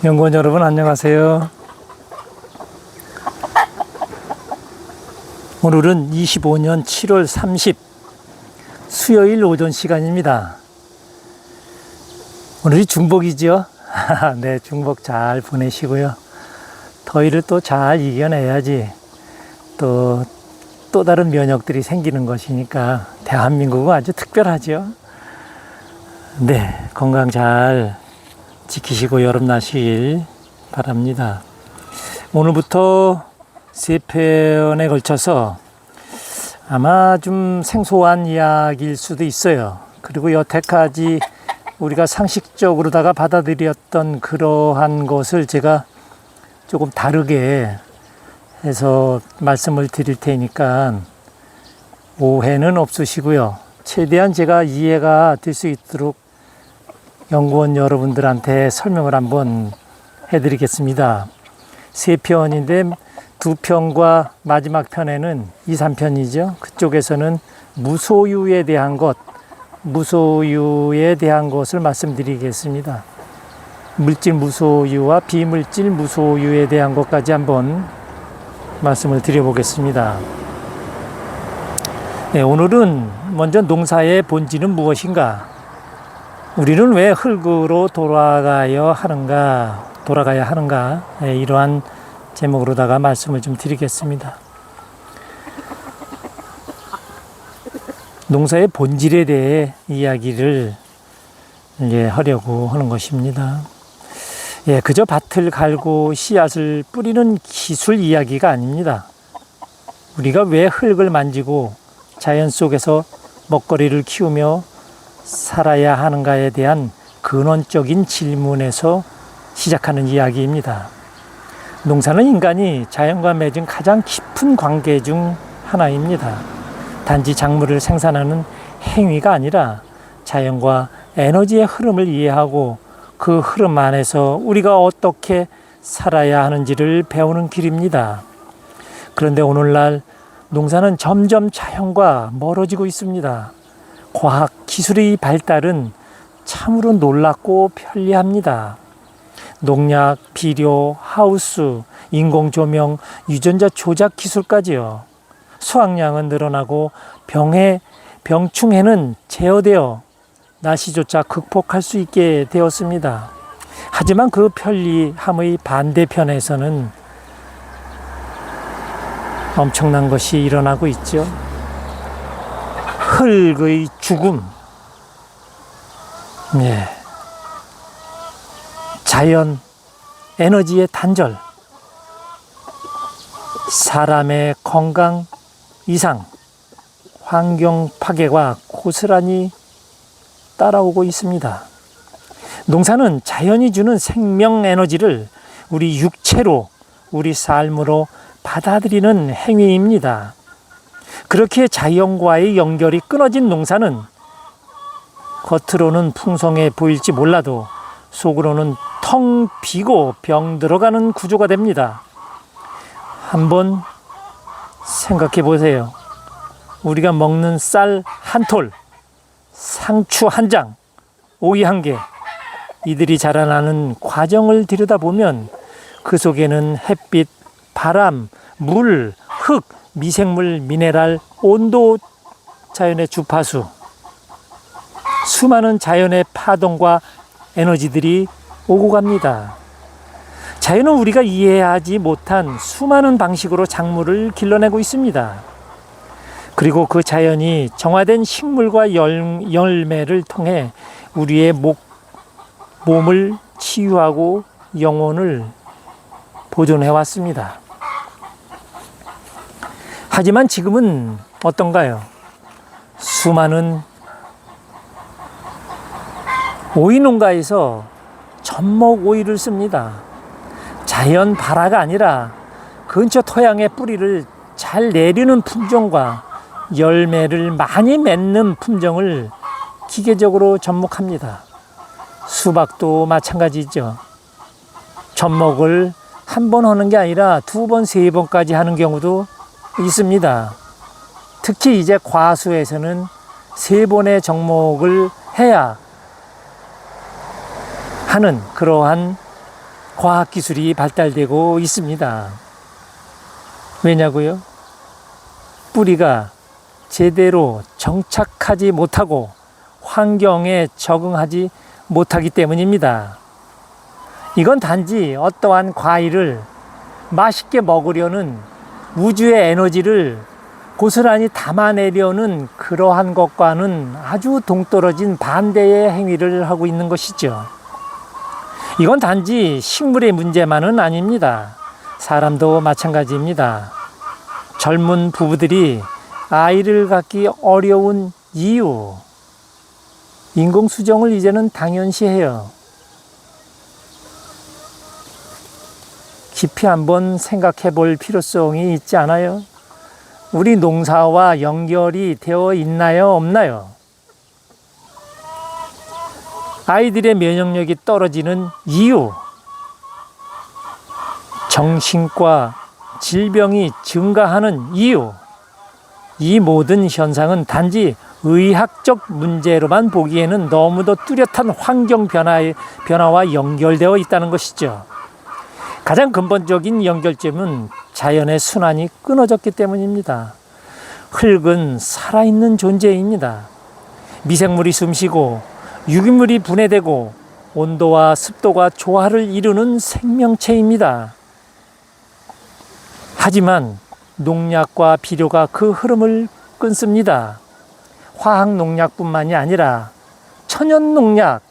연구원 여러분 안녕하세요. 오늘은 25년 7월 30 수요일 오전 시간입니다. 오늘이 중복이죠? 네, 중복 잘 보내시고요. 더위를 또 잘 이겨내야지 또 다른 면역들이 생기는 것이니까 대한민국은 아주 특별하죠. 네, 건강 잘 지키시고 여름 나시길 바랍니다. 오늘부터 세 편에 걸쳐서 아마 좀 생소한 이야기일 수도 있어요. 그리고 여태까지 우리가 상식적으로다가 받아들였던 그러한 것을 제가 조금 다르게 해서 말씀을 드릴 테니까 오해는 없으시고요. 최대한 제가 이해가 될 수 있도록 연구원 여러분들한테 설명을 한번 해드리겠습니다. 세 편인데 두 편과 마지막 편에는 2, 3편이죠. 그쪽에서는 무소유에 대한 것을 말씀드리겠습니다. 물질 무소유와 비물질 무소유에 대한 것까지 한번 말씀을 드려보겠습니다. 네, 오늘은 먼저 농사의 본질은 무엇인가? 우리는 왜 흙으로 돌아가야 하는가? 네, 이러한 제목으로다가 말씀을 좀 드리겠습니다. 농사의 본질에 대해 이야기를 하려고 하는 것입니다. 예, 그저 밭을 갈고 씨앗을 뿌리는 기술 이야기가 아닙니다. 우리가 왜 흙을 만지고 자연 속에서 먹거리를 키우며 살아야 하는가에 대한 근원적인 질문에서 시작하는 이야기입니다. 농사는 인간이 자연과 맺은 가장 깊은 관계 중 하나입니다. 단지 작물을 생산하는 행위가 아니라 자연과 에너지의 흐름을 이해하고 그 흐름 안에서 우리가 어떻게 살아야 하는지를 배우는 길입니다. 그런데 오늘날 농사는 점점 자연과 멀어지고 있습니다. 과학 기술의 발달은 참으로 놀랍고 편리합니다. 농약, 비료, 하우스, 인공조명, 유전자 조작 기술까지요. 수확량은 늘어나고 병충해는 제어되어 날씨조차 극복할 수 있게 되었습니다. 하지만 그 편리함의 반대편에서는 엄청난 것이 일어나고 있죠. 흙의 죽음, 예. 자연 에너지의 단절, 사람의 건강 이상, 환경 파괴가 고스란히 따라오고 있습니다. 농사는 자연이 주는 생명 에너지를 우리 육체로, 우리 삶으로 받아들이는 행위입니다. 그렇게 자연과의 연결이 끊어진 농사는 겉으로는 풍성해 보일지 몰라도 속으로는 텅 비고 병들어가는 구조가 됩니다. 한번 생각해 보세요. 우리가 먹는 쌀 한 톨, 상추 한 장, 오이 한 개, 이들이 자라나는 과정을 들여다보면 그 속에는 햇빛, 바람, 물, 흙, 미생물, 미네랄, 온도, 자연의 주파수, 수많은 자연의 파동과 에너지들이 오고 갑니다. 자연은 우리가 이해하지 못한 수많은 방식으로 작물을 길러내고 있습니다. 그리고 그 자연이 정화된 식물과 열매를 통해 우리의 몸을 치유하고 영혼을 보존해 왔습니다. 하지만 지금은 어떤가요? 수많은 오이 농가에서 젖먹 오이를 씁니다. 자연 발화가 아니라 근처 토양의 뿌리를 잘 내리는 품종과 열매를 많이 맺는 품종을 기계적으로 접목합니다. 수박도 마찬가지죠. 접목을 한 번 하는 게 아니라 두 번, 세 번까지 하는 경우도 있습니다. 특히 이제 과수에서는 3번의 접목을 해야 하는 그러한 과학기술이 발달되고 있습니다. 왜냐고요? 뿌리가 제대로 정착하지 못하고 환경에 적응하지 못하기 때문입니다. 이건 단지 어떠한 과일을 맛있게 먹으려는 우주의 에너지를 고스란히 담아내려는 그러한 것과는 아주 동떨어진 반대의 행위를 하고 있는 것이죠. 이건 단지 식물의 문제만은 아닙니다. 사람도 마찬가지입니다. 젊은 부부들이 아이를 갖기 어려운 이유, 인공수정을 이제는 당연시해요. 깊이 한번 생각해 볼 필요성이 있지 않아요? 우리 농사와 연결이 되어 있나요? 없나요? 아이들의 면역력이 떨어지는 이유, 정신과 질병이 증가하는 이유, 이 모든 현상은 단지 의학적 문제로만 보기에는 너무도 뚜렷한 환경 변화와 연결되어 있다는 것이죠. 가장 근본적인 연결점은 자연의 순환이 끊어졌기 때문입니다. 흙은 살아있는 존재입니다. 미생물이 숨쉬고 유기물이 분해되고 온도와 습도가 조화를 이루는 생명체입니다. 하지만 농약과 비료가 그 흐름을 끊습니다. 화학 농약뿐만이 아니라 천연 농약,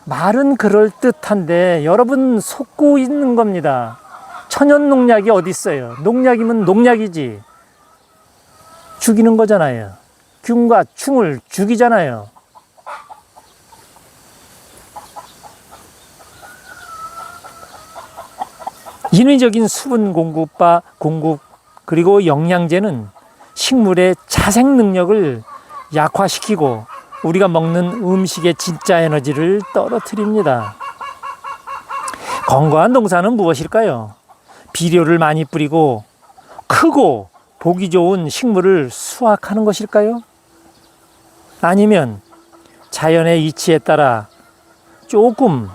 말은 그럴듯한데 여러분 속고 있는 겁니다. 천연 농약이 어디 있어요? 농약이면 농약이지. 죽이는 거잖아요. 균과 충을 죽이잖아요. 인위적인 수분 공급 그리고 영양제는 식물의 자생 능력을 약화시키고 우리가 먹는 음식의 진짜 에너지를 떨어뜨립니다. 건강한 농사는 무엇일까요? 비료를 많이 뿌리고 크고 보기 좋은 식물을 수확하는 것일까요? 아니면 자연의 이치에 따라 조금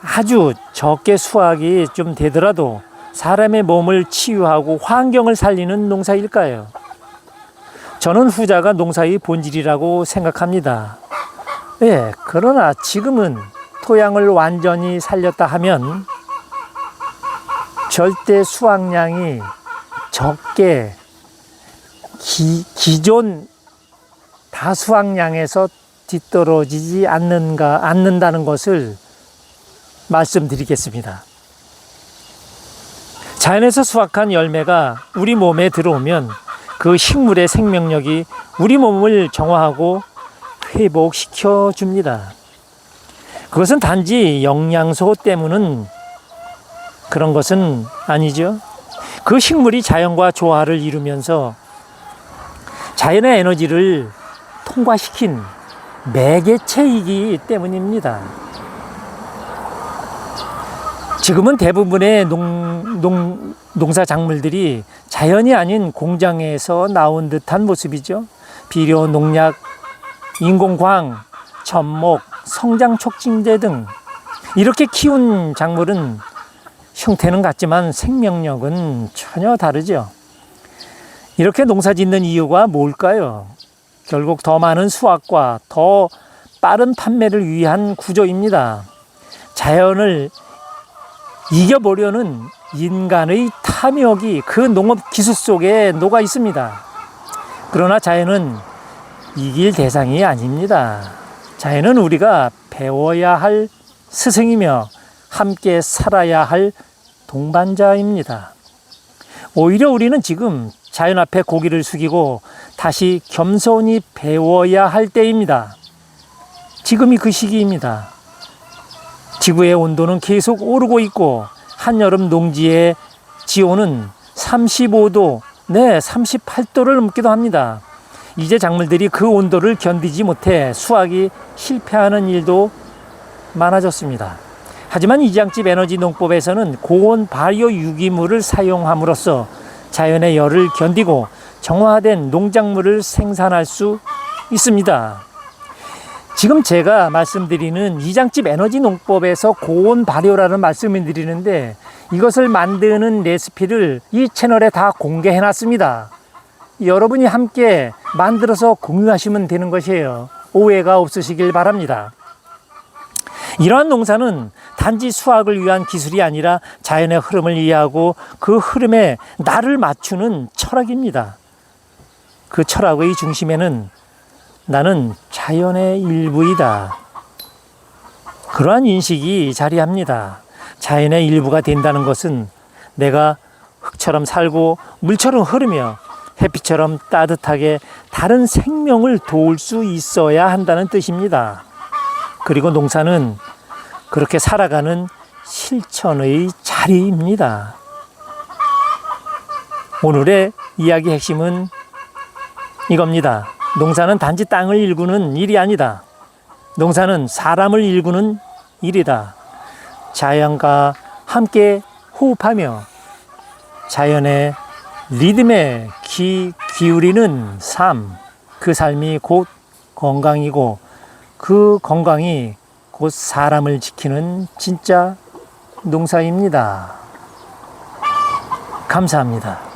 아주 적게 수확이 좀 되더라도 사람의 몸을 치유하고 환경을 살리는 농사일까요? 저는 후자가 농사의 본질이라고 생각합니다. 네, 그러나 지금은 토양을 완전히 살렸다 하면 절대 수확량이 적게 기존 다수확량에서 뒤떨어지지 않는다는 것을 말씀드리겠습니다. 자연에서 수확한 열매가 우리 몸에 들어오면 그 식물의 생명력이 우리 몸을 정화하고 회복시켜 줍니다. 그것은 단지 영양소 때문은 그런 것은 아니죠. 그 식물이 자연과 조화를 이루면서 자연의 에너지를 통과시킨 매개체이기 때문입니다. 지금은 대부분의 농사 작물들이 자연이 아닌 공장에서 나온 듯한 모습이죠. 비료, 농약, 인공광, 접목, 성장 촉진제 등 이렇게 키운 작물은 형태는 같지만 생명력은 전혀 다르죠. 이렇게 농사 짓는 이유가 뭘까요? 결국 더 많은 수확과 더 빠른 판매를 위한 구조입니다. 자연을 이겨보려는 인간의 탐욕이 그 농업 기술 속에 녹아 있습니다. 그러나 자연은 이길 대상이 아닙니다. 자연은 우리가 배워야 할 스승이며 함께 살아야 할 동반자입니다. 오히려 우리는 지금 자연 앞에 고개를 숙이고 다시 겸손히 배워야 할 때입니다. 지금이 그 시기입니다. 지구의 온도는 계속 오르고 있고 한여름 농지의 지온은 35도, 38도를 넘기도 합니다. 이제 작물들이 그 온도를 견디지 못해 수확이 실패하는 일도 많아졌습니다. 하지만 이장집 에너지 농법에서는 고온 발효 유기물을 사용함으로써 자연의 열을 견디고 정화된 농작물을 생산할 수 있습니다. 지금 제가 말씀드리는 이장집 에너지 농법에서 고온 발효라는 말씀을 드리는데 이것을 만드는 레시피를 이 채널에 다 공개해 놨습니다. 여러분이 함께 만들어서 공유하시면 되는 것이에요. 오해가 없으시길 바랍니다. 이러한 농사는 단지 수확을 위한 기술이 아니라 자연의 흐름을 이해하고 그 흐름에 나를 맞추는 철학입니다. 그 철학의 중심에는 나는 자연의 일부이다. 그러한 인식이 자리합니다. 자연의 일부가 된다는 것은 내가 흙처럼 살고 물처럼 흐르며 햇빛처럼 따뜻하게 다른 생명을 도울 수 있어야 한다는 뜻입니다. 그리고 농사는 그렇게 살아가는 실천의 자리입니다. 오늘의 이야기 핵심은 이겁니다. 농사는 단지 땅을 일구는 일이 아니다. 농사는 사람을 일구는 일이다. 자연과 함께 호흡하며 자연의 리듬에 귀 기울이는 삶, 그 삶이 곧 건강이고 그 건강이 곧 사람을 지키는 진짜 농사입니다. 감사합니다.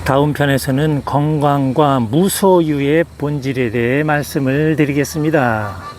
다음 편에서는 건강과 무소유의 본질에 대해 말씀을 드리겠습니다.